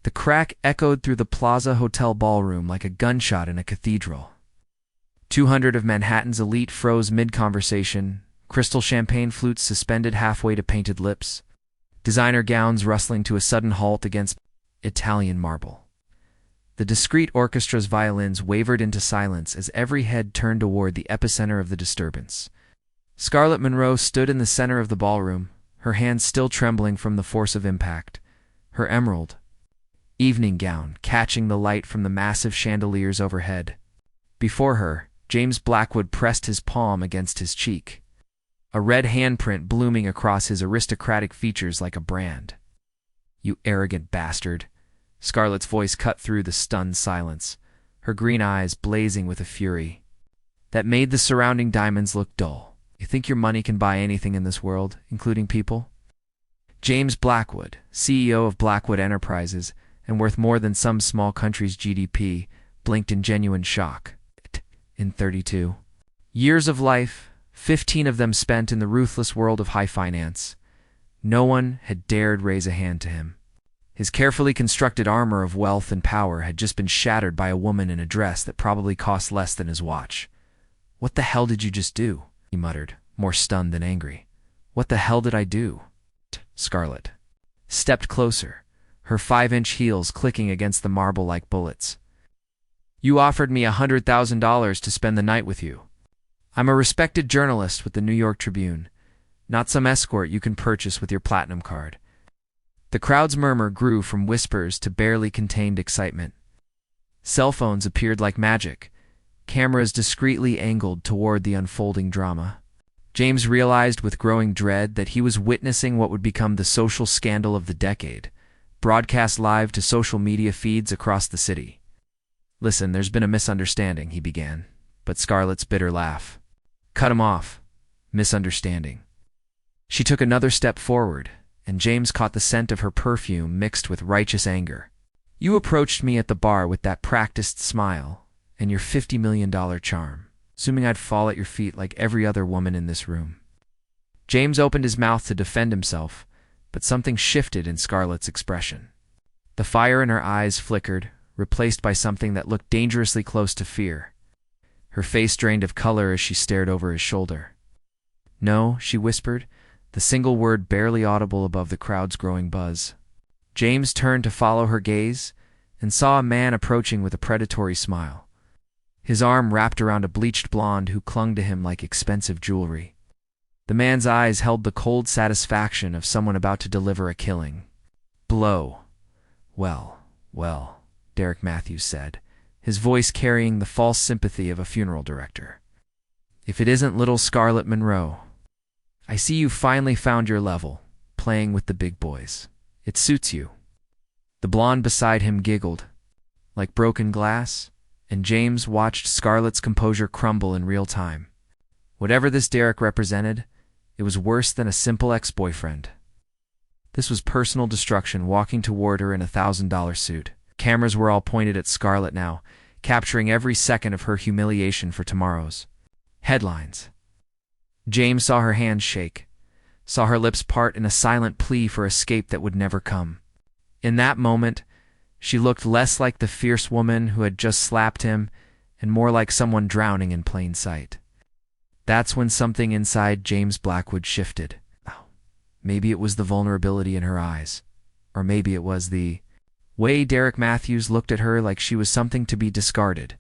The crack echoed through the Plaza Hotel ballroom like a gunshot in a cathedral. 200 of Manhattan's elite froze mid-conversation, crystal champagne flutes suspended halfway to painted lips, designer gowns rustling to a sudden halt against Italian marble. The discreet orchestra's violins wavered into silence as every head turned toward the epicenter of the disturbance. Scarlet Monroe stood in the center of the ballroom, her hands still trembling from the force of impact, her emerald evening gown catching the light from the massive chandeliers overhead. Before her, James Blackwood pressed his palm against his cheek, a red handprint blooming across his aristocratic features like a brand. "You arrogant bastard." Scarlet's voice cut through the stunned silence, her green eyes blazing with a fury that made the surrounding diamonds look dull. "You think your money can buy anything in this world, including people?" James Blackwood, CEO of Blackwood Enterprises, and worth more than some small country's GDP, blinked in genuine shock. In 32 years of life, 15 of them spent in the ruthless world of high finance, no one had dared raise a hand to him. His carefully constructed armor of wealth and power had just been shattered by a woman in a dress that probably cost less than his watch. "What the hell did you just do?" he muttered, more stunned than angry. "What the hell did I do?" Scarlet stepped closer, her 5-inch heels clicking against the marble like bullets. "You offered me $100,000 to spend the night with you. I'm a respected journalist with the New York Tribune, not some escort you can purchase with your platinum card." The crowd's murmur grew from whispers to barely contained excitement. Cell phones appeared like magic, cameras discreetly angled toward the unfolding drama. James realized with growing dread that he was witnessing what would become the social scandal of the decade, broadcast live to social media feeds across the city. "Listen, there's been a misunderstanding," he began, but Scarlet's bitter laugh cut him off. "Misunderstanding." She took another step forward, and James caught the scent of her perfume mixed with righteous anger. "You approached me at the bar with that practiced smile and your $50 million charm, assuming I'd fall at your feet like every other woman in this room." James opened his mouth to defend himself, but something shifted in Scarlet's expression. The fire in her eyes flickered, replaced by something that looked dangerously close to fear. Her face drained of color as she stared over his shoulder. "No," she whispered, the single word barely audible above the crowd's growing buzz. James turned to follow her gaze and saw a man approaching with a predatory smile, his arm wrapped around a bleached blonde who clung to him like expensive jewelry. The man's eyes held the cold satisfaction of someone about to deliver a killing blow. Well, Derek Matthews said, his voice carrying the false sympathy of a funeral director. "If it isn't little Scarlet Monroe. I see you finally found your level, playing with the big boys. It suits you." The blonde beside him giggled, like broken glass, and James watched Scarlet's composure crumble in real time. Whatever this Derek represented, it was worse than a simple ex-boyfriend. This was personal destruction walking toward her in a $1,000 suit. Cameras were all pointed at Scarlet now, capturing every second of her humiliation for tomorrow's headlines. James saw her hands shake, saw her lips part in a silent plea for escape that would never come. In that moment, she looked less like the fierce woman who had just slapped him and more like someone drowning in plain sight. That's when something inside James Blackwood shifted. Maybe it was the vulnerability in her eyes, or maybe it was the way Derek Matthews looked at her like she was something to be discarded.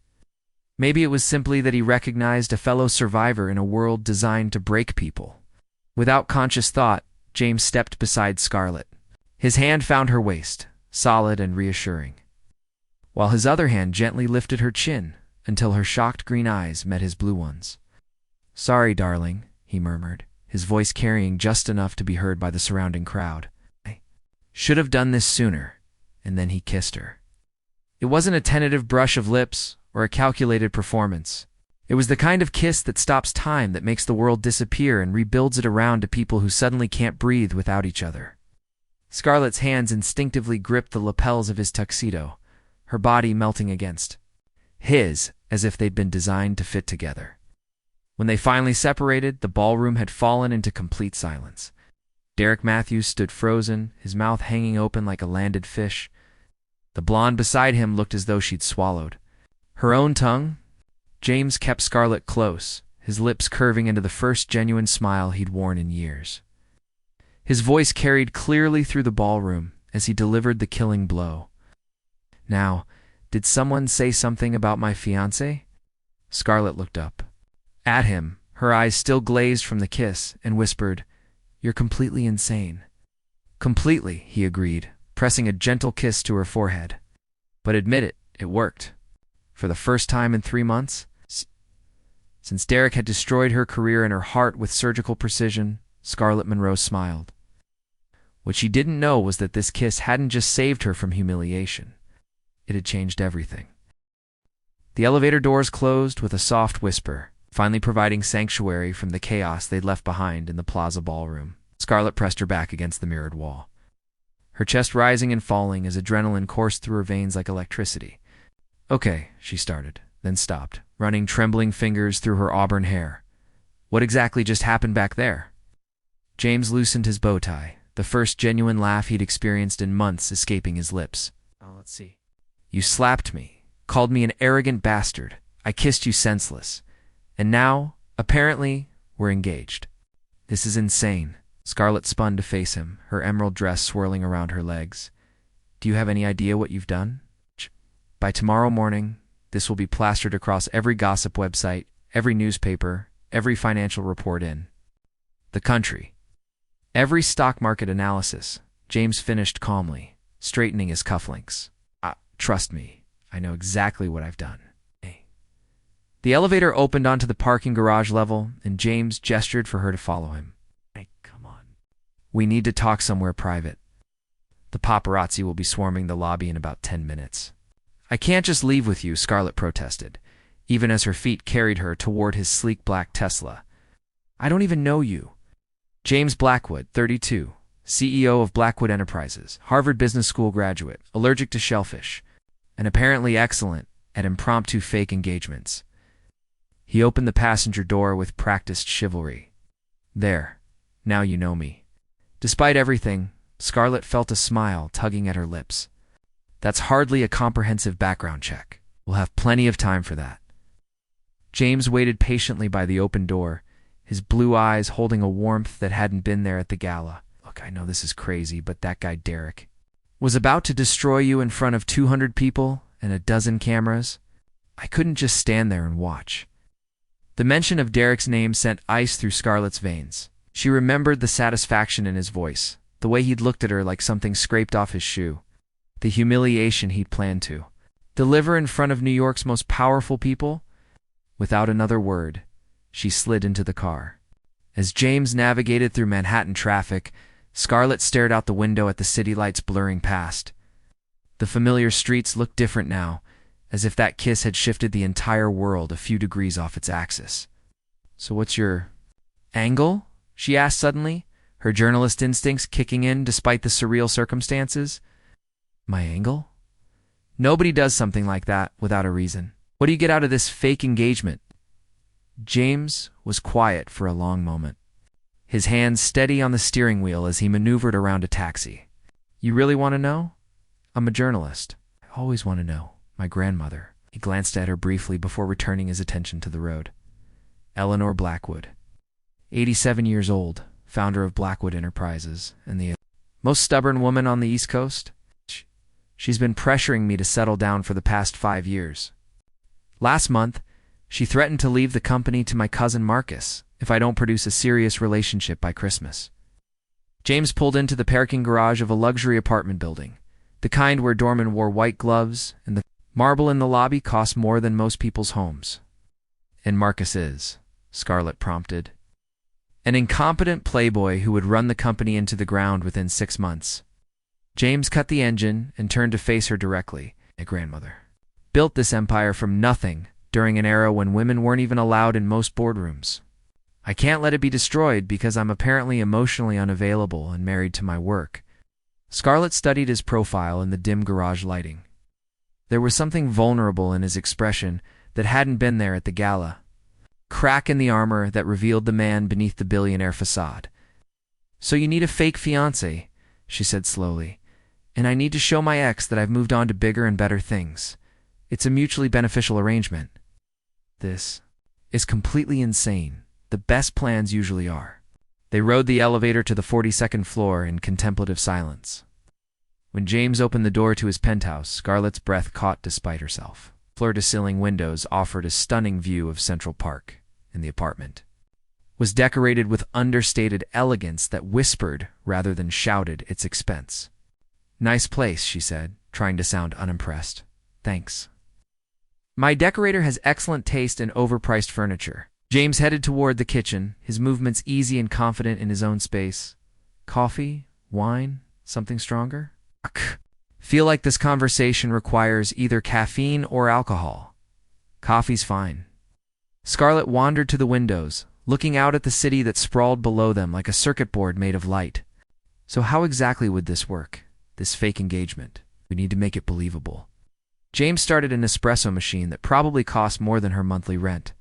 Maybe it was simply that he recognized a fellow survivor in a world designed to break people. Without conscious thought, James stepped beside Scarlet. His hand found her waist, solid and reassuring, while his other hand gently lifted her chin until her shocked green eyes met his blue ones. "Sorry, darling," he murmured, his voice carrying just enough to be heard by the surrounding crowd. "I should have done this sooner," and then he kissed her. It wasn't a tentative brush of lips or a calculated performance. It was the kind of kiss that stops time, that makes the world disappear and rebuilds it around to people who suddenly can't breathe without each other. Scarlet's hands instinctively gripped the lapels of his tuxedo, her body melting against his as if they'd been designed to fit together. When they finally separated, the ballroom had fallen into complete silence. Derek Matthews stood frozen, his mouth hanging open like a landed fish, The blonde beside him looked as though she'd swallowed her own tongue. James kept Scarlet close, his lips curving into the first genuine smile he'd worn in years. His voice carried clearly through the ballroom as he delivered the killing blow. "Now, did someone say something about my fiancé?" Scarlet looked up at him, her eyes still glazed from the kiss, and whispered, "You're completely insane." "Completely," he agreed, pressing a gentle kiss to her forehead. "But admit it, it worked. For the first time in 3 months, since Derek had destroyed her career and her heart with surgical precision." Scarlet Monroe smiled. What she didn't know was that this kiss hadn't just saved her from humiliation. It had changed everything. The elevator doors closed with a soft whisper, finally providing sanctuary from the chaos they'd left behind in the plaza ballroom. Scarlet pressed her back against the mirrored wall, her chest rising and falling as adrenaline coursed through her veins like electricity. "Okay," she started, then stopped, running trembling fingers through her auburn hair. "What exactly just happened back there?" James loosened his bow tie, the first genuine laugh he'd experienced in months escaping his lips. "Let's see. You slapped me, called me an arrogant bastard. I kissed you senseless. And now, apparently, we're engaged. This is insane." Scarlet spun to face him, her emerald dress swirling around her legs. "Do you have any idea what you've done? By tomorrow morning, this will be plastered across every gossip website, every newspaper, every financial report in the country. Every stock market analysis." James finished calmly, straightening his cufflinks. "Trust me, I know exactly what I've done." The elevator opened onto the parking garage level, and James gestured for her to follow him. "Hey, come on. We need to talk somewhere private. The paparazzi will be swarming the lobby in about 10 minutes. "I can't just leave with you," Scarlet protested, even as her feet carried her toward his sleek black Tesla. "I don't even know you." James Blackwood, 32, CEO of Blackwood Enterprises, Harvard Business School graduate, allergic to shellfish, and apparently excellent at impromptu fake engagements. He opened the passenger door with practiced chivalry. "There, now you know me." Despite everything, Scarlet felt a smile tugging at her lips. "That's hardly a comprehensive background check. We'll have plenty of time for that." James waited patiently by the open door, his blue eyes holding a warmth that hadn't been there at the gala. "Look, I know this is crazy, but that guy Derek was about to destroy you in front of 200 people and a dozen cameras. I couldn't just stand there and watch." The mention of Derek's name sent ice through Scarlet's veins. She remembered the satisfaction in his voice, the way he'd looked at her like something scraped off his shoe, the humiliation he'd planned to deliver in front of New York's most powerful people. Without another word, she slid into the car. As James navigated through Manhattan traffic, Scarlet stared out the window at the city lights blurring past. The familiar streets looked different now, as if that kiss had shifted the entire world a few degrees off its axis. "So what's your angle?" she asked suddenly, her journalist instincts kicking in despite the surreal circumstances. "My angle? Nobody does something like that without a reason. What do you get out of this fake engagement?" James was quiet for a long moment, his hands steady on the steering wheel as he maneuvered around a taxi. "You really want to know? I'm a journalist. I always want to know. My grandmother." He glanced at her briefly before returning his attention to the road. "Eleanor Blackwood, 87 years old, founder of Blackwood Enterprises, and the most stubborn woman on the East Coast. She's been pressuring me to settle down for the past 5 years. Last month, she threatened to leave the company to my cousin Marcus if I don't produce a serious relationship by Christmas." James pulled into the parking garage of a luxury apartment building, the kind where doormen wore white gloves and the marble in the lobby cost more than most people's homes. "And Marcus is," Scarlet prompted, "an incompetent playboy who would run the company into the ground within 6 months." James cut the engine and turned to face her directly. "My grandmother built this empire from nothing during an era when women weren't even allowed in most boardrooms. I can't let it be destroyed because I'm apparently emotionally unavailable and married to my work." Scarlet studied his profile in the dim garage lighting. There was something vulnerable in his expression that hadn't been there at the gala. Crack in the armor that revealed the man beneath the billionaire facade. "So you need a fake fiancé," she said slowly, And I need to show my ex that I've moved on to bigger and better things. It's a mutually beneficial arrangement. This is completely insane. The best plans usually are. They rode the elevator to the 42nd floor in contemplative silence. When James opened the door to his penthouse, Scarlett's breath caught despite herself. Floor-to-ceiling windows offered a stunning view of Central Park, and the apartment was decorated with understated elegance that whispered rather than shouted its expense. "Nice place," she said, trying to sound unimpressed. "Thanks. My decorator has excellent taste in overpriced furniture." James headed toward the kitchen, his movements easy and confident in his own space. "Coffee? Wine? Something stronger?" "Feel like this conversation requires either caffeine or alcohol. Coffee's fine." Scarlett wandered to the windows, looking out at the city that sprawled below them like a circuit board made of light. So how exactly would this work? This fake engagement? We need to make it believable. James started an espresso machine that probably cost more than her monthly rent.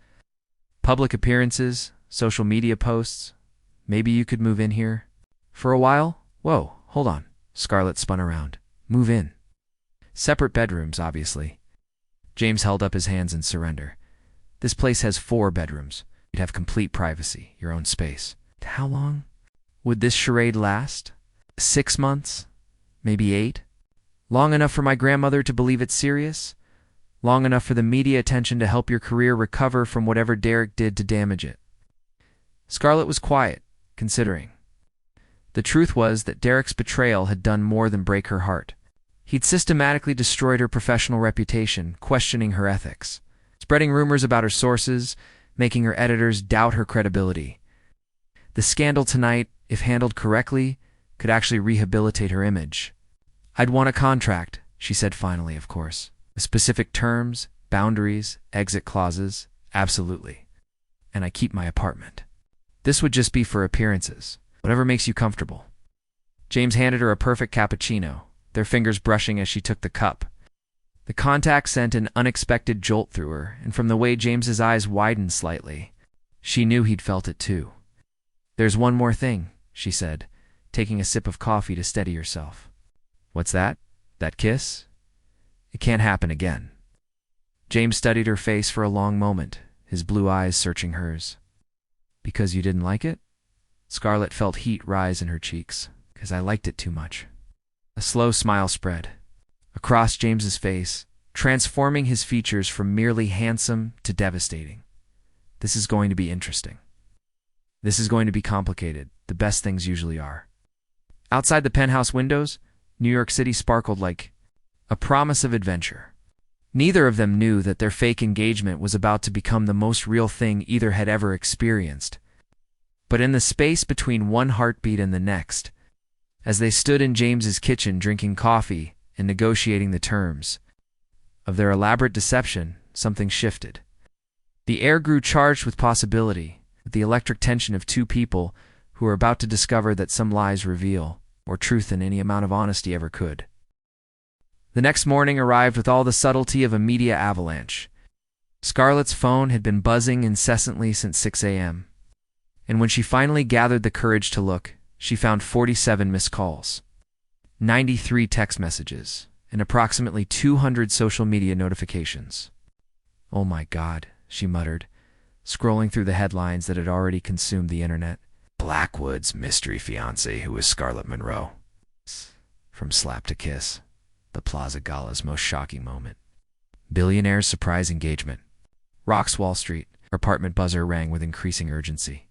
Public appearances, social media posts. Maybe you could move in here? For a while? Whoa, hold on. Scarlett spun around. Move in. Separate bedrooms, obviously. James held up his hands in surrender. This place has 4 bedrooms. You'd have complete privacy, your own space. How long would this charade last? 6 months? Maybe 8? Long enough for my grandmother to believe it's serious? Long enough for the media attention to help your career recover from whatever Derek did to damage it? Scarlett was quiet, considering. The truth was that Derek's betrayal had done more than break her heart. He'd systematically destroyed her professional reputation, questioning her ethics, spreading rumors about her sources, making her editors doubt her credibility. The scandal tonight, if handled correctly, could actually rehabilitate her image. "I'd want a contract," she said finally, of course. "With specific terms, boundaries, exit clauses, absolutely. And I keep my apartment. This would just be for appearances. Whatever makes you comfortable." James handed her a perfect cappuccino, their fingers brushing as she took the cup. The contact sent an unexpected jolt through her, and from the way James's eyes widened slightly, she knew he'd felt it too. "There's one more thing," she said, taking a sip of coffee to steady herself. "What's that? That kiss? It can't happen again." James studied her face for a long moment, his blue eyes searching hers. "Because you didn't like it?" Scarlett felt heat rise in her cheeks. "'Cause I liked it too much." A slow smile spread across James's face, transforming his features from merely handsome to devastating. "This is going to be interesting. This is going to be complicated. The best things usually are." Outside the penthouse windows, New York City sparkled like a promise of adventure. Neither of them knew that their fake engagement was about to become the most real thing either had ever experienced. But in the space between one heartbeat and the next, as they stood in James's kitchen drinking coffee and negotiating the terms of their elaborate deception, something shifted. The air grew charged with possibility, with the electric tension of 2 people who are about to discover that some lies reveal more truth than any amount of honesty ever could. The next morning arrived with all the subtlety of a media avalanche. Scarlett's phone had been buzzing incessantly since 6 a.m., and when she finally gathered the courage to look, she found 47 missed calls, 93 text messages, and approximately 200 social media notifications. "Oh my God," she muttered, scrolling through the headlines that had already consumed the internet. "Blackwood's mystery fiancé who is Scarlet Monroe." From slap to kiss, the Plaza Gala's most shocking moment. Billionaire's surprise engagement. Rocks Wall Street. Her apartment buzzer rang with increasing urgency.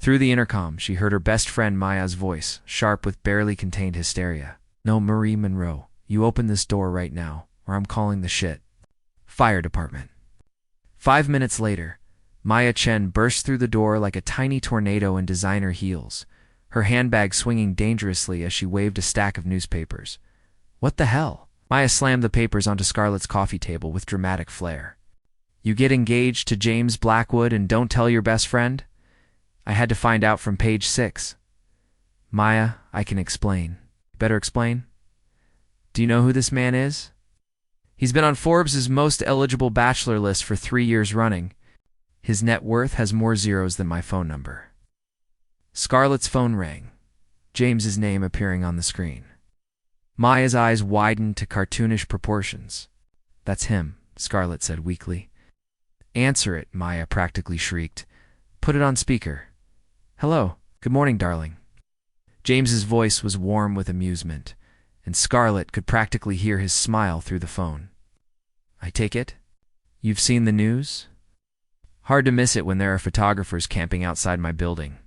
Through the intercom, she heard her best friend Maya's voice, sharp with barely contained hysteria. "No, Marie Monroe, you open this door right now, or I'm calling the shit. Fire department." 5 minutes later, Maya Chen burst through the door like a tiny tornado in designer heels, her handbag swinging dangerously as she waved a stack of newspapers. "What the hell?" Maya slammed the papers onto Scarlett's coffee table with dramatic flair. "You get engaged to James Blackwood and don't tell your best friend? I had to find out from page 6. Maya, I can explain." "Better explain." "Do you know who this man is?" "He's been on Forbes' most eligible bachelor list for 3 years running. His net worth has more zeros than my phone number." Scarlett's phone rang, James's name appearing on the screen. Maya's eyes widened to cartoonish proportions. "That's him," Scarlet said weakly. "Answer it," Maya practically shrieked. "Put it on speaker." "Hello. Good morning, darling." James's voice was warm with amusement, and Scarlet could practically hear his smile through the phone. "I take it? You've seen the news? Hard to miss it when there are photographers camping outside my building."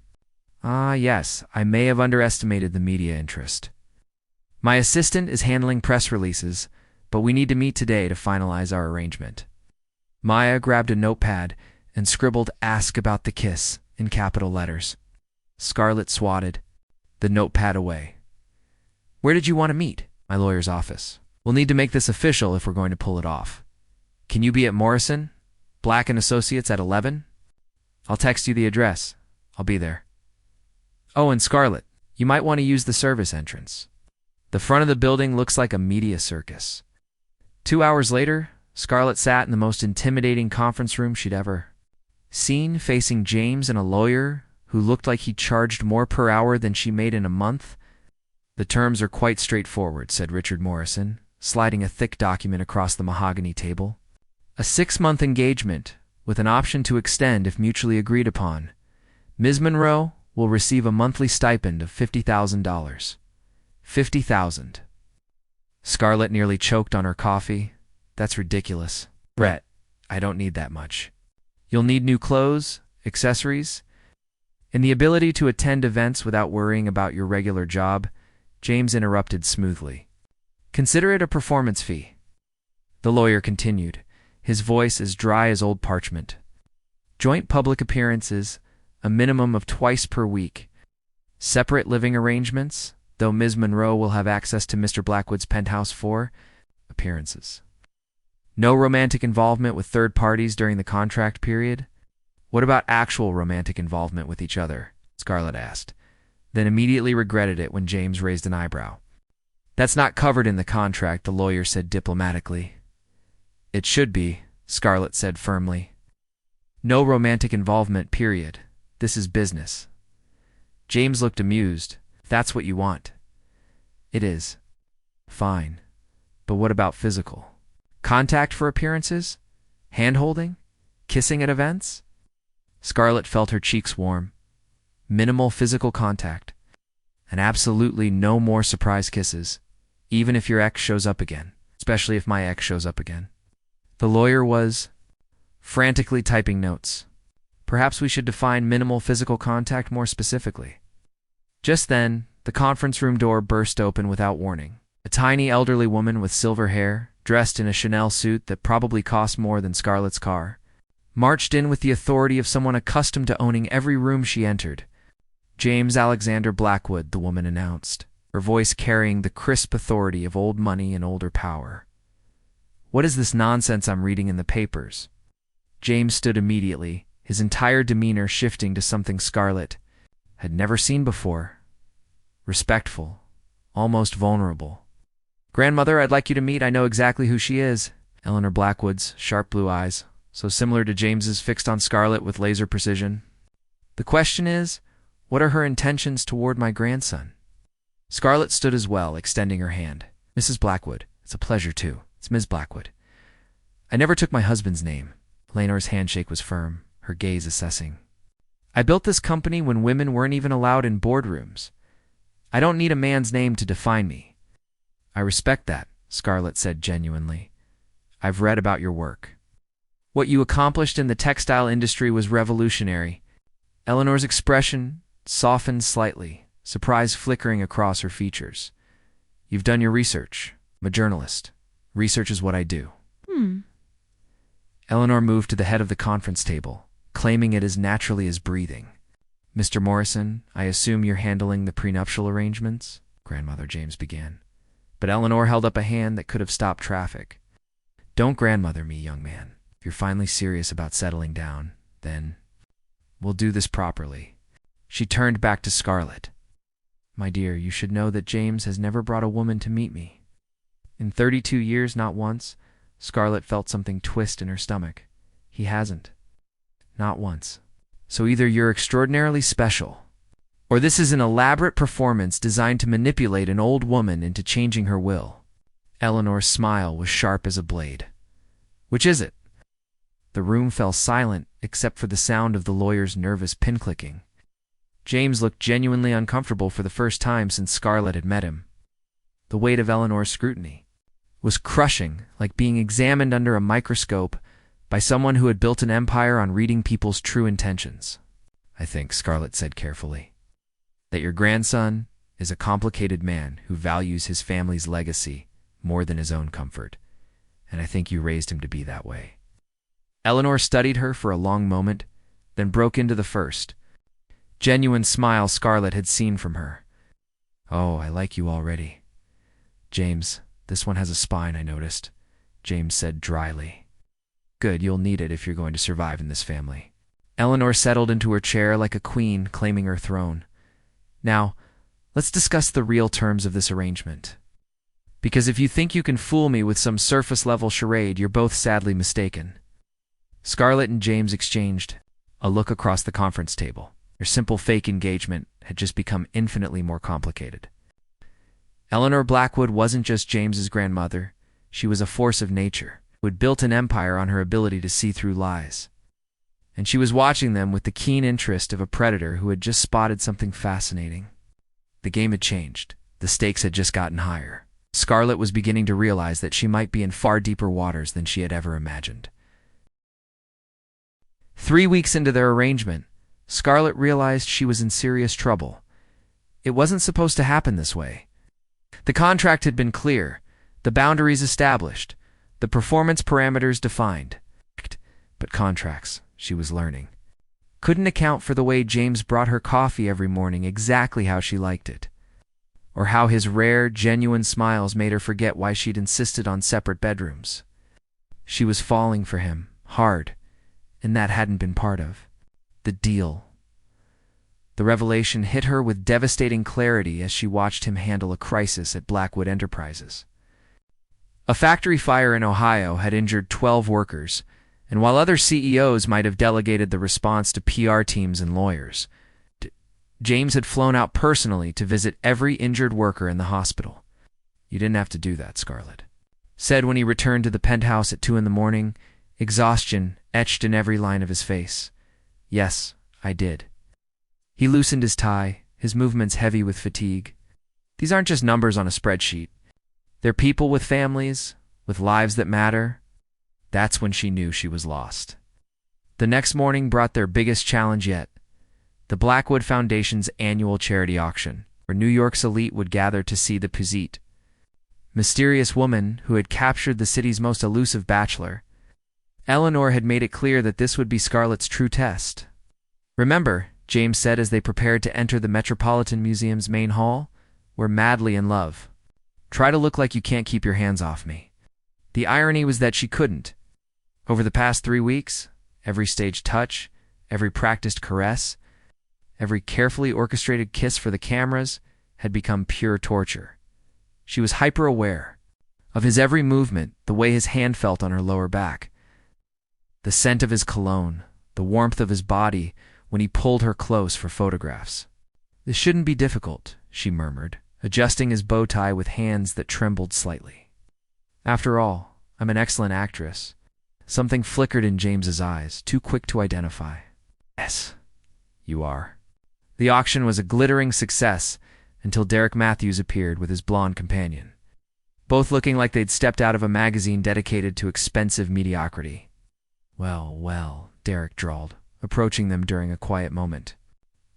"Ah, yes, I may have underestimated the media interest. My assistant is handling press releases, but we need to meet today to finalize our arrangement." Maya grabbed a notepad and scribbled "Ask about the kiss" in capital letters. Scarlet swatted the notepad away. "Where did you want to meet?" "My lawyer's office. We'll need to make this official if we're going to pull it off. Can you be at Morrison, Black & Associates at 11? I'll text you the address. I'll be there. Oh, and Scarlet, you might want to use the service entrance. The front of the building looks like a media circus." 2 hours later, Scarlet sat in the most intimidating conference room she'd ever seen, facing James and a lawyer who looked like he charged more per hour than she made in a month. "The terms are quite straightforward," said Richard Morrison, sliding a thick document across the mahogany table. "A 6-month engagement, with an option to extend if mutually agreed upon. Ms. Monroe will receive a monthly stipend of $50,000. $50,000. Scarlet nearly choked on her coffee. "That's ridiculous. Brett, I don't need that much. You'll need new clothes, accessories, and the ability to attend events without worrying about your regular job." James interrupted smoothly. "Consider it a performance fee." The lawyer continued, his voice as dry as old parchment. "Joint public appearances, a minimum of twice per week. Separate living arrangements, though Ms. Monroe will have access to Mr. Blackwood's penthouse for appearances. No romantic involvement with third parties during the contract period." "What about actual romantic involvement with each other?" Scarlet asked, then immediately regretted it when James raised an eyebrow. "That's not covered in the contract," the lawyer said diplomatically. "It should be," Scarlet said firmly. "No romantic involvement, period. This is business." James looked amused. "That's what you want." "It is. Fine. But what about physical? Contact for appearances? Hand-holding? Kissing at events?" Scarlet felt her cheeks warm. "Minimal physical contact. And absolutely no more surprise kisses, even if your ex shows up again, especially if my ex shows up again." The lawyer was frantically typing notes. "Perhaps we should define minimal physical contact more specifically." Just then, the conference room door burst open without warning. A tiny elderly woman with silver hair, dressed in a Chanel suit that probably cost more than Scarlet's car, marched in with the authority of someone accustomed to owning every room she entered. "James Alexander Blackwood," the woman announced, her voice carrying the crisp authority of old money and older power. "What is this nonsense I'm reading in the papers?" James stood immediately, his entire demeanor shifting to something Scarlet had never seen before. Respectful, almost vulnerable. "Grandmother, I'd like you to meet. I know exactly who she is." Eleanor Blackwood's sharp blue eyes, so similar to James's, fixed on Scarlet with laser precision. "The question is, what are her intentions toward my grandson?" Scarlet stood as well, extending her hand. "Mrs. Blackwood, it's a pleasure too. It's Ms. Blackwood. I never took my husband's name." Eleanor's handshake was firm, her gaze assessing. "I built this company when women weren't even allowed in boardrooms. I don't need a man's name to define me." "I respect that," Scarlet said genuinely. "I've read about your work. What you accomplished in the textile industry was revolutionary." Eleanor's expression softened slightly, surprise flickering across her features. "You've done your research. I'm a journalist. Research is what I do." Eleanor moved to the head of the conference table, claiming it as naturally as breathing. "Mr. Morrison, I assume you're handling the prenuptial arrangements?" Grandmother James began. But Eleanor held up a hand that could have stopped traffic. "Don't grandmother me, young man. If you're finally serious about settling down, then we'll do this properly." She turned back to Scarlet. "My dear, you should know that James has never brought a woman to meet me." In 32 years, not once. Scarlet felt something twist in her stomach. "He hasn't. Not once. So either you're extraordinarily special, Or this is an elaborate performance designed to manipulate an old woman into changing her will. Eleanor's smile was sharp as a blade. Which is it? The room fell silent except for the sound of the lawyer's nervous pin-clicking. James looked genuinely uncomfortable for the first time since Scarlet had met him. The weight of Eleanor's scrutiny was crushing, like being examined under a microscope by someone who had built an empire on reading people's true intentions. "I think," Scarlet said carefully, "that your grandson is a complicated man who values his family's legacy more than his own comfort, and I think you raised him to be that way." Eleanor studied her for a long moment, then broke into the first genuine smile Scarlet had seen from her. "Oh, I like you already. James, this one has a spine, I noticed," James said dryly. "Good, you'll need it if you're going to survive in this family." Eleanor settled into her chair like a queen claiming her throne. "Now, let's discuss the real terms of this arrangement. Because if you think you can fool me with some surface-level charade, you're both sadly mistaken." Scarlet and James exchanged a look across the conference table. Their simple fake engagement had just become infinitely more complicated. Eleanor Blackwood wasn't just James's grandmother. She was a force of nature who had built an empire on her ability to see through lies. And she was watching them with the keen interest of a predator who had just spotted something fascinating. The game had changed. The stakes had just gotten higher. Scarlet was beginning to realize that she might be in far deeper waters than she had ever imagined. 3 weeks into their arrangement, Scarlet realized she was in serious trouble. It wasn't supposed to happen this way. The contract had been clear, the boundaries established, the performance parameters defined. But contracts, she was learning, couldn't account for the way James brought her coffee every morning exactly how she liked it, or how his rare, genuine smiles made her forget why she'd insisted on separate bedrooms. She was falling for him, hard, and that hadn't been part of the deal. The revelation hit her with devastating clarity as she watched him handle a crisis at Blackwood Enterprises. A factory fire in Ohio had injured 12 workers, and while other CEOs might have delegated the response to PR teams and lawyers, James had flown out personally to visit every injured worker in the hospital. "You didn't have to do that," Scarlet said when he returned to the penthouse at 2 a.m, exhaustion etched in every line of his face. "Yes, I did." He loosened his tie, his movements heavy with fatigue. "These aren't just numbers on a spreadsheet. They're people with families, with lives that matter." That's when she knew she was lost. The next morning brought their biggest challenge yet, the Blackwood Foundation's annual charity auction, where New York's elite would gather to see the Puzite, mysterious woman who had captured the city's most elusive bachelor. Eleanor had made it clear that this would be Scarlet's true test. "Remember," James said as they prepared to enter the Metropolitan Museum's main hall, "we're madly in love. Try to look like you can't keep your hands off me." The irony was that she couldn't. Over the past 3 weeks, every staged touch, every practiced caress, every carefully orchestrated kiss for the cameras had become pure torture. She was hyper-aware of his every movement, the way his hand felt on her lower back, the scent of his cologne, the warmth of his body when he pulled her close for photographs. "This shouldn't be difficult," she murmured, adjusting his bow tie with hands that trembled slightly. "After all, I'm an excellent actress." Something flickered in James's eyes, too quick to identify. "Yes, you are." The auction was a glittering success until Derek Matthews appeared with his blonde companion, both looking like they'd stepped out of a magazine dedicated to expensive mediocrity. "Well, well," Derek drawled, approaching them during a quiet moment.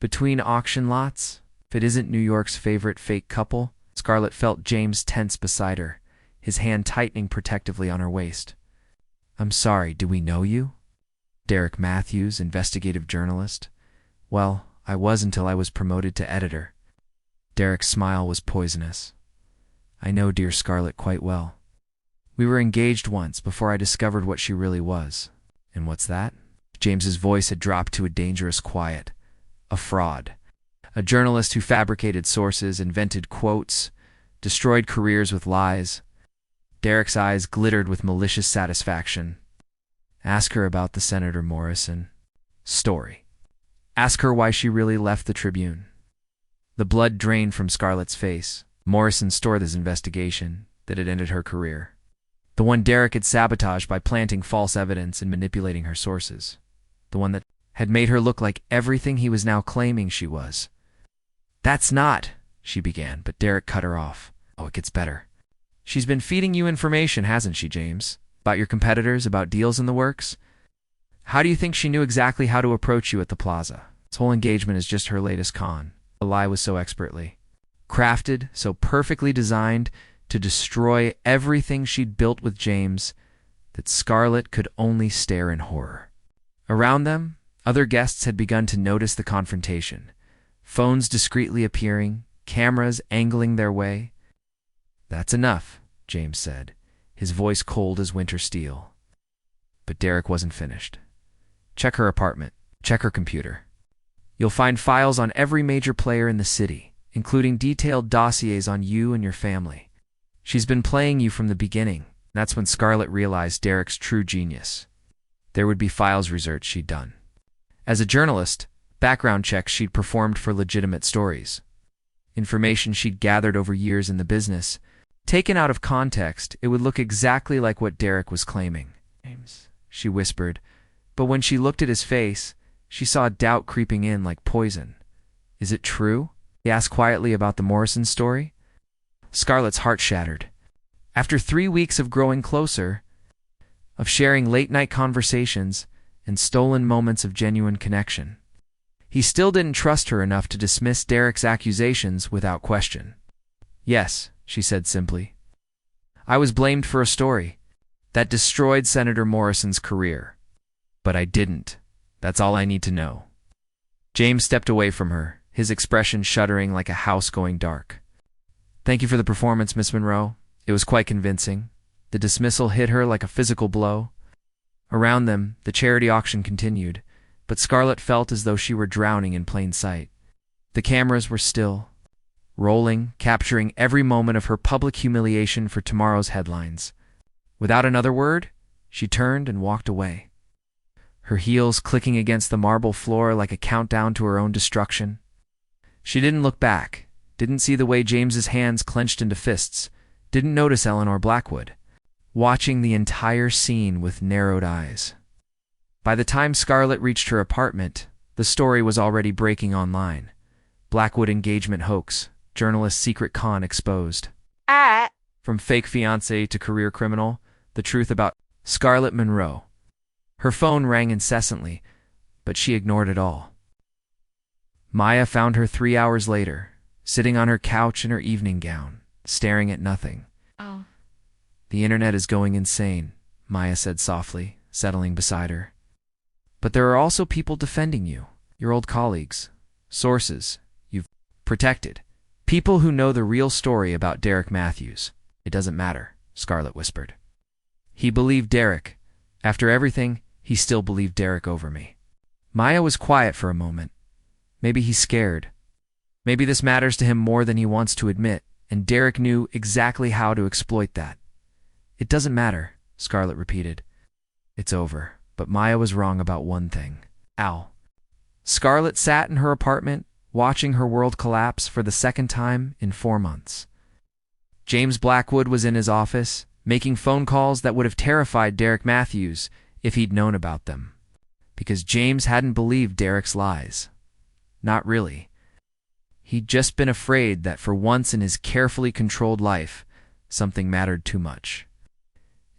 "Between auction lots, if it isn't New York's favorite fake couple." Scarlet felt James tense beside her, his hand tightening protectively on her waist. "I'm sorry, do we know you?" Derek Matthews, investigative journalist. "Well, I was until I was promoted to editor." Derek's smile was poisonous. "I know dear Scarlet quite well. We were engaged once before I discovered what she really was." "And what's that?" James's voice had dropped to a dangerous quiet. "A fraud. A journalist who fabricated sources, invented quotes, destroyed careers with lies." Derek's eyes glittered with malicious satisfaction. "Ask her about the Senator Morrison story. Ask her why she really left the Tribune." The blood drained from Scarlett's face. Morrison stored this investigation that had ended her career. The one Derek had sabotaged by planting false evidence and manipulating her sources. The one that had made her look like everything he was now claiming she was. "That's not," she began, but Derek cut her off. "Oh, it gets better. She's been feeding you information, hasn't she, James? About your competitors, about deals in the works? How do you think she knew exactly how to approach you at the plaza? This whole engagement is just her latest con." The lie was so expertly crafted, so perfectly designed to destroy everything she'd built with James, that Scarlett could only stare in horror. Around them, other guests had begun to notice the confrontation. Phones discreetly appearing, cameras angling their way. "That's enough," James said, his voice cold as winter steel. But Derek wasn't finished. "Check her apartment. Check her computer. You'll find files on every major player in the city, including detailed dossiers on you and your family. She's been playing you from the beginning." That's when Scarlett realized Derek's true genius. There would be files research she'd done. As a journalist, background checks she'd performed for legitimate stories. Information she'd gathered over years in the business. Taken out of context, it would look exactly like what Derek was claiming. "James," she whispered, but when she looked at his face, she saw doubt creeping in like poison. "Is it true?" he asked quietly about the Morrison story. Scarlett's heart shattered. After 3 weeks of growing closer, of sharing late-night conversations and stolen moments of genuine connection, he still didn't trust her enough to dismiss Derek's accusations without question. "Yes," she said simply. "I was blamed for a story that destroyed Senator Morrison's career. But I didn't. That's all I need to know." James stepped away from her, his expression shuddering like a house going dark. "Thank you for the performance, Miss Monroe. It was quite convincing." The dismissal hit her like a physical blow. Around them, the charity auction continued, but Scarlett felt as though she were drowning in plain sight. The cameras were still, rolling, capturing every moment of her public humiliation for tomorrow's headlines. Without another word, she turned and walked away, her heels clicking against the marble floor like a countdown to her own destruction. She didn't look back, didn't see the way James's hands clenched into fists, didn't notice Eleanor Blackwood, watching the entire scene with narrowed eyes. By the time Scarlett reached her apartment, the story was already breaking online. Blackwood engagement hoax, journalist's secret con exposed. From fake fiancé to career criminal, the truth about Scarlet Monroe. Her phone rang incessantly, but she ignored it all. Maya found her 3 hours later, sitting on her couch in her evening gown, staring at nothing. "Oh." "The internet is going insane," Maya said softly, settling beside her. "But there are also people defending you, your old colleagues, sources you've protected, people who know the real story about Derek Matthews." "It doesn't matter," Scarlett whispered. "He believed Derek. After everything, he still believed Derek over me." Maya was quiet for a moment. Maybe he's scared. Maybe this matters to him more than he wants to admit, and Derek knew exactly how to exploit that. "It doesn't matter," Scarlett repeated. "It's over." But Maya was wrong about one thing. Al. Scarlett sat in her apartment, watching her world collapse for the second time in 4 months. James Blackwood was in his office, making phone calls that would have terrified Derek Matthews if he'd known about them. Because James hadn't believed Derek's lies. Not really. He'd just been afraid that for once in his carefully controlled life, something mattered too much.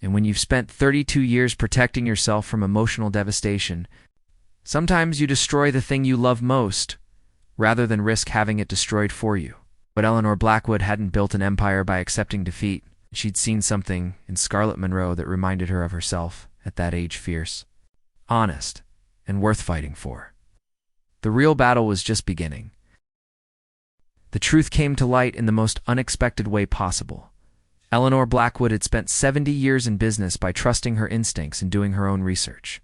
And when you've spent 32 years protecting yourself from emotional devastation, sometimes you destroy the thing you love most, rather than risk having it destroyed for you. But Eleanor Blackwood hadn't built an empire by accepting defeat. She'd seen something in Scarlet Monroe that reminded her of herself, at that age fierce, honest, and worth fighting for. The real battle was just beginning. The truth came to light in the most unexpected way possible. Eleanor Blackwood had spent 70 years in business by trusting her instincts and doing her own research.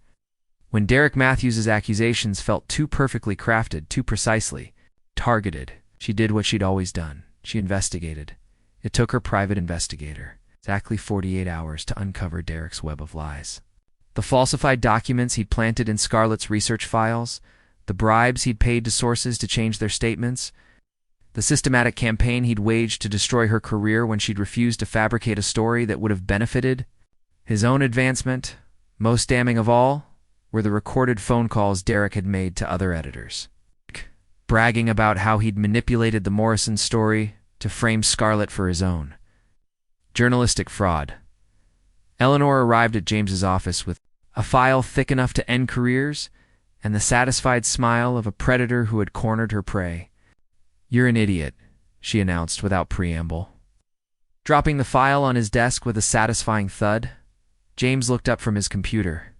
When Derek Matthews' accusations felt too perfectly crafted, too precisely targeted, she did what she'd always done. She investigated. It took her private investigator exactly 48 hours to uncover Derek's web of lies. The falsified documents he'd planted in Scarlett's research files, the bribes he'd paid to sources to change their statements, The systematic campaign he'd waged to destroy her career when she'd refused to fabricate a story that would have benefited his own advancement. Most damning of all were the recorded phone calls Derek had made to other editors, bragging about how he'd manipulated the Morrison story to frame Scarlet for his own. Journalistic fraud. Eleanor arrived at James's office with a file thick enough to end careers and the satisfied smile of a predator who had cornered her prey. "You're an idiot," she announced without preamble. Dropping the file on his desk with a satisfying thud, James looked up from his computer.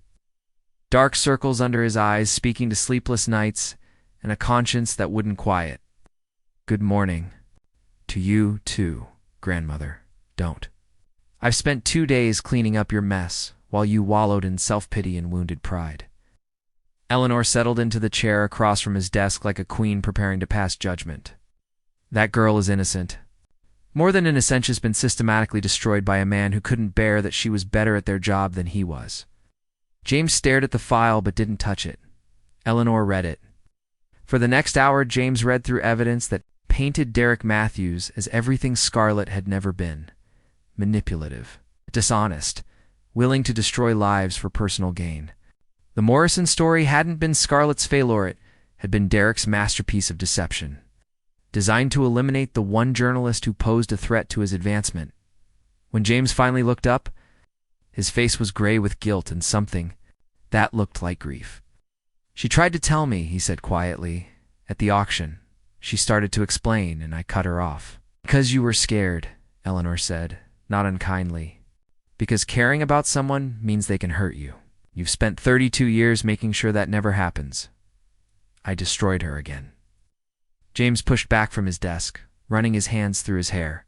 Dark circles under his eyes speaking to sleepless nights and a conscience that wouldn't quiet. "Good morning. To you, too, grandmother. Don't. I've spent 2 days cleaning up your mess while you wallowed in self-pity and wounded pride." Eleanor settled into the chair across from his desk like a queen preparing to pass judgment. "That girl is innocent. More than innocent, she's been systematically destroyed by a man who couldn't bear that she was better at their job than he was." James stared at the file but didn't touch it. Eleanor read it. For the next hour, James read through evidence that painted Derek Matthews as everything Scarlet had never been: manipulative, dishonest, willing to destroy lives for personal gain. The Morrison story hadn't been Scarlet's failure, it had been Derek's masterpiece of deception, designed to eliminate the one journalist who posed a threat to his advancement. When James finally looked up, his face was gray with guilt and something that looked like grief. "She tried to tell me," he said quietly. "At the auction, she started to explain, and I cut her off." "Because you were scared," Eleanor said, not unkindly. "Because caring about someone means they can hurt you. You've spent 32 years making sure that never happens. I destroyed her again." James pushed back from his desk, running his hands through his hair.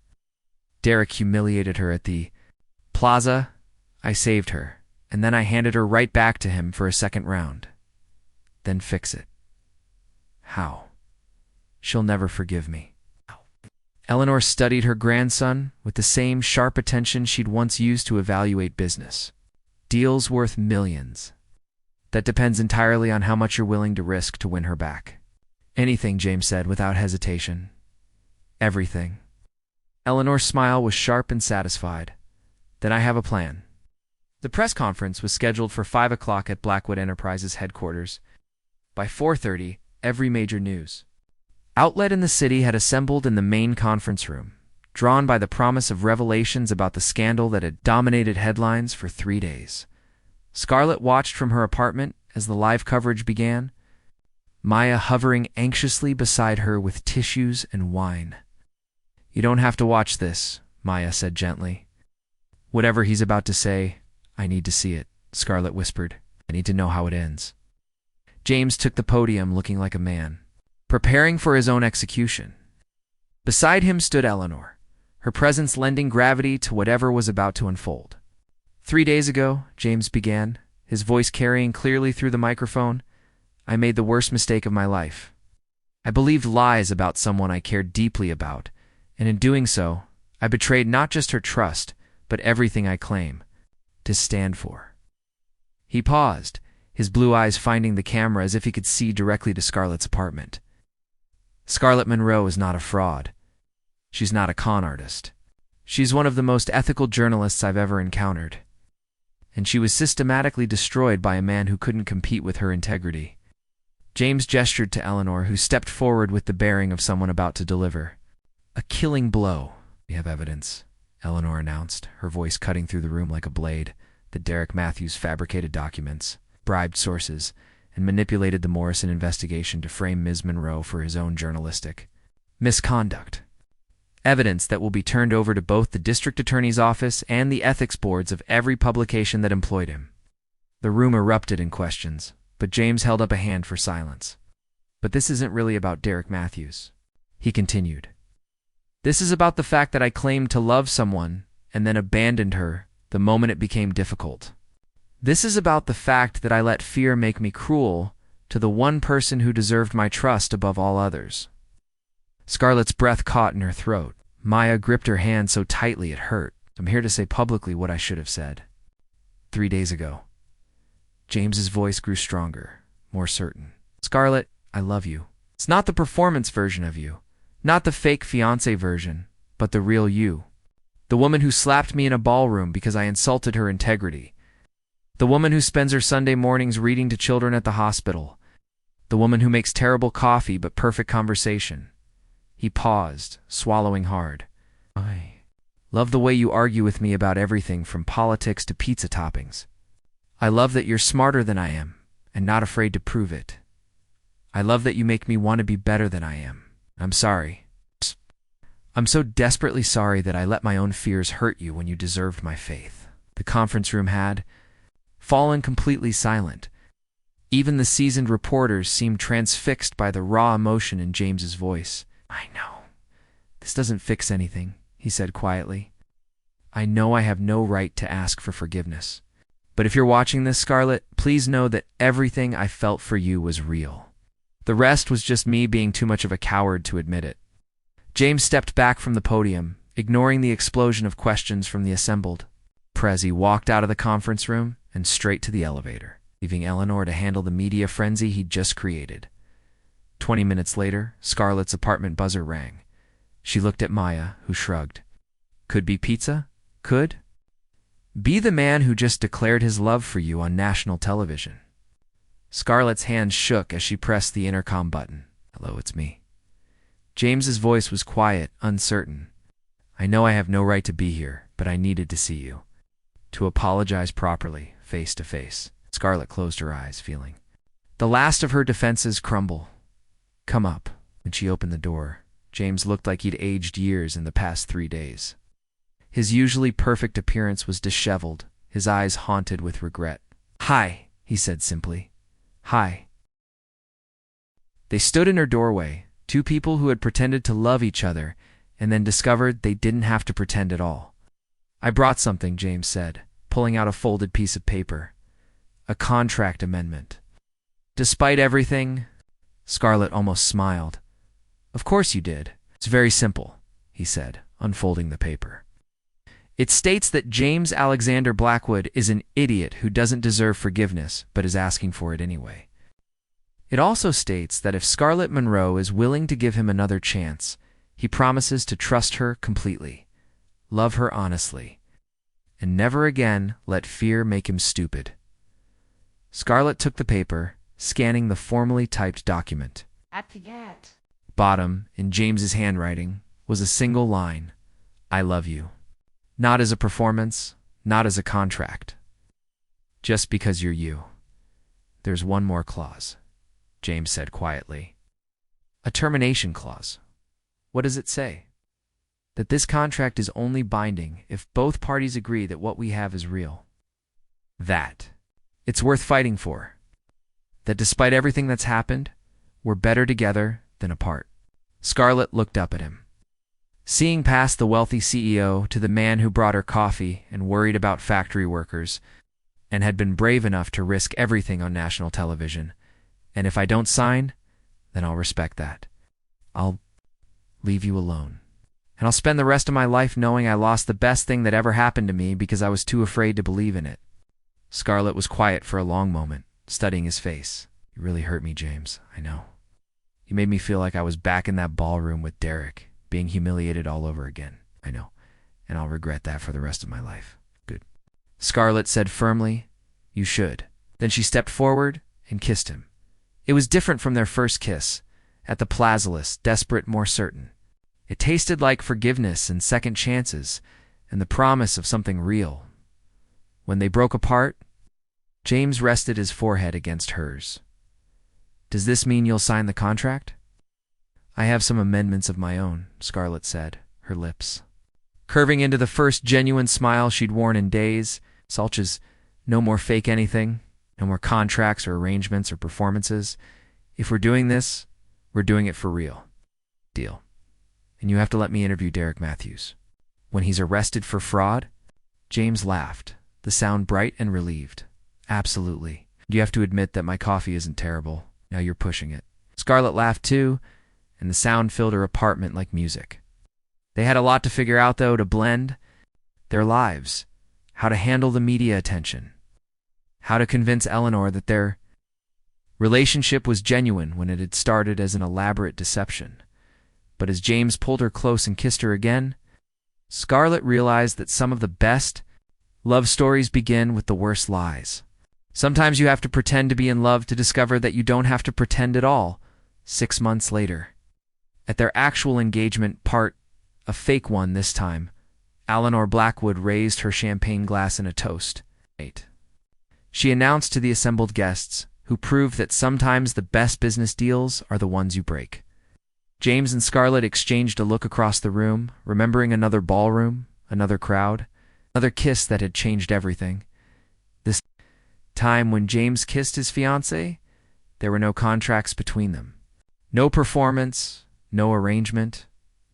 "Derek humiliated her at the plaza. I saved her, and then I handed her right back to him for a second round. Then fix it. How? She'll never forgive me." Eleanor studied her grandson with the same sharp attention she'd once used to evaluate business. "Deals worth millions. That depends entirely on how much you're willing to risk to win her back." "Anything," James said without hesitation. "Everything." Eleanor's smile was sharp and satisfied. "Then I have a plan." The press conference was scheduled for 5 o'clock at Blackwood Enterprises headquarters. By 4:30, every major news outlet in the city had assembled in the main conference room, drawn by the promise of revelations about the scandal that had dominated headlines for 3 days. Scarlet watched from her apartment as the live coverage began, Maya hovering anxiously beside her with tissues and wine. "You don't have to watch this," Maya said gently. "Whatever he's about to say, I need to see it," Scarlet whispered. "I need to know how it ends." James took the podium looking like a man, preparing for his own execution. Beside him stood Eleanor, her presence lending gravity to whatever was about to unfold. "3 days ago," James began, his voice carrying clearly through the microphone, "I made the worst mistake of my life. I believed lies about someone I cared deeply about, and in doing so, I betrayed not just her trust, but everything I claim to stand for." He paused, his blue eyes finding the camera as if he could see directly to Scarlet's apartment. "Scarlet Monroe is not a fraud. She's not a con artist. She's one of the most ethical journalists I've ever encountered. And she was systematically destroyed by a man who couldn't compete with her integrity." James gestured to Eleanor, who stepped forward with the bearing of someone about to deliver. "A killing blow. We have evidence," Eleanor announced, her voice cutting through the room like a blade, that Derek Matthews fabricated documents, bribed sources, and manipulated the Morrison investigation to frame Ms. Monroe for his own journalistic misconduct. Evidence that will be turned over to both the district attorney's office and the ethics boards of every publication that employed him. The room erupted in questions, but James held up a hand for silence. "But this isn't really about Derek Matthews," he continued. "This is about the fact that I claimed to love someone and then abandoned her the moment it became difficult. This is about the fact that I let fear make me cruel to the one person who deserved my trust above all others." Scarlet's breath caught in her throat. Maya gripped her hand so tightly it hurt. "I'm here to say publicly what I should have said 3 days ago." James's voice grew stronger, more certain. "Scarlet, I love you. It's not the performance version of you. Not the fake fiancé version, but the real you. The woman who slapped me in a ballroom because I insulted her integrity. The woman who spends her Sunday mornings reading to children at the hospital. The woman who makes terrible coffee but perfect conversation. He paused, swallowing hard. I love the way you argue with me about everything from politics to pizza toppings. I love that you're smarter than I am, and not afraid to prove it. I love that you make me want to be better than I am. I'm sorry. I'm so desperately sorry that I let my own fears hurt you when you deserved my faith. The conference room had fallen completely silent. Even the seasoned reporters seemed transfixed by the raw emotion in James's voice. I know. This doesn't fix anything, he said quietly. I know I have no right to ask for forgiveness. But if you're watching this, Scarlet, please know that everything I felt for you was real. The rest was just me being too much of a coward to admit it. James stepped back from the podium, ignoring the explosion of questions from the assembled press. He walked out of the conference room and straight to the elevator, leaving Eleanor to handle the media frenzy he'd just created. 20 minutes later, Scarlet's apartment buzzer rang. She looked at Maya, who shrugged. Could be pizza? Could be the man who just declared his love for you on national television. Scarlet's hands shook as she pressed the intercom button. Hello, it's me. James's voice was quiet, uncertain. I know I have no right to be here, but I needed to see you. To apologize properly, face to face. Scarlet closed her eyes, feeling the last of her defenses crumble. Come up. When she opened the door, James looked like he'd aged years in the past 3 days. His usually perfect appearance was disheveled, his eyes haunted with regret. Hi, he said simply. Hi. They stood in her doorway, two people who had pretended to love each other and then discovered they didn't have to pretend at all. I brought something, James said, pulling out a folded piece of paper. A contract amendment. Despite everything, Scarlet almost smiled. Of course you did. It's very simple, he said, unfolding the paper. It states that James Alexander Blackwood is an idiot who doesn't deserve forgiveness but is asking for it anyway. It also states that if Scarlet Monroe is willing to give him another chance, he promises to trust her completely, love her honestly, and never again let fear make him stupid. Scarlet took the paper, scanning the formally typed document. At the end. Bottom, in James's handwriting, was a single line. I love you. Not as a performance, not as a contract. Just because you're you. There's one more clause, James said quietly. A termination clause. What does it say? That this contract is only binding if both parties agree that what we have is real. That it's worth fighting for. That despite everything that's happened, we're better together than apart. Scarlet looked up at him. Seeing past the wealthy CEO to the man who brought her coffee and worried about factory workers, and had been brave enough to risk everything on national television. And if I don't sign, then I'll respect that. I'll leave you alone. And I'll spend the rest of my life knowing I lost the best thing that ever happened to me because I was too afraid to believe in it. Scarlet was quiet for a long moment, studying his face. You really hurt me, James, I know. You made me feel like I was back in that ballroom with Derek, being humiliated all over again. I know, and I'll regret that for the rest of my life. Good. Scarlet said firmly, You should. Then she stepped forward and kissed him. It was different from their first kiss, at the Plaza, desperate, more certain. It tasted like forgiveness and second chances, and the promise of something real. When they broke apart, James rested his forehead against hers. Does this mean you'll sign the contract? I have some amendments of my own, Scarlet said, her lips curving into the first genuine smile she'd worn in days, such as no more fake anything, no more contracts or arrangements or performances. If we're doing this, we're doing it for real. Deal. And you have to let me interview Derek Matthews. When he's arrested for fraud? James laughed, the sound bright and relieved. Absolutely. You have to admit that my coffee isn't terrible. Now you're pushing it. Scarlet laughed too, and the sound filled her apartment like music. They had a lot to figure out, though, to blend their lives, how to handle the media attention, how to convince Eleanor that their relationship was genuine when it had started as an elaborate deception. But as James pulled her close and kissed her again, Scarlet realized that some of the best love stories begin with the worst lies. Sometimes you have to pretend to be in love to discover that you don't have to pretend at all. 6 months later, at their actual engagement a fake one this time, Eleanor Blackwood raised her champagne glass in a toast. She announced to the assembled guests, who proved that sometimes the best business deals are the ones you break. James and Scarlet exchanged a look across the room, remembering another ballroom, another crowd, another kiss that had changed everything. This time when James kissed his fiancée, there were no contracts between them. No performance, no arrangement,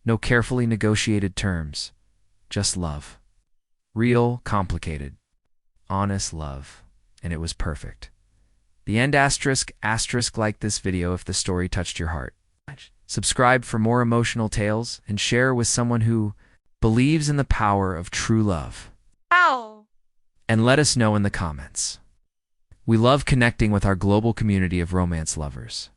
no carefully negotiated terms. Just love. Real, complicated, honest love. And it was perfect. The end asterisk like this video if the story touched your heart. Subscribe for more emotional tales and share with someone who believes in the power of true love. Ow! And let us know in the comments. We love connecting with our global community of romance lovers.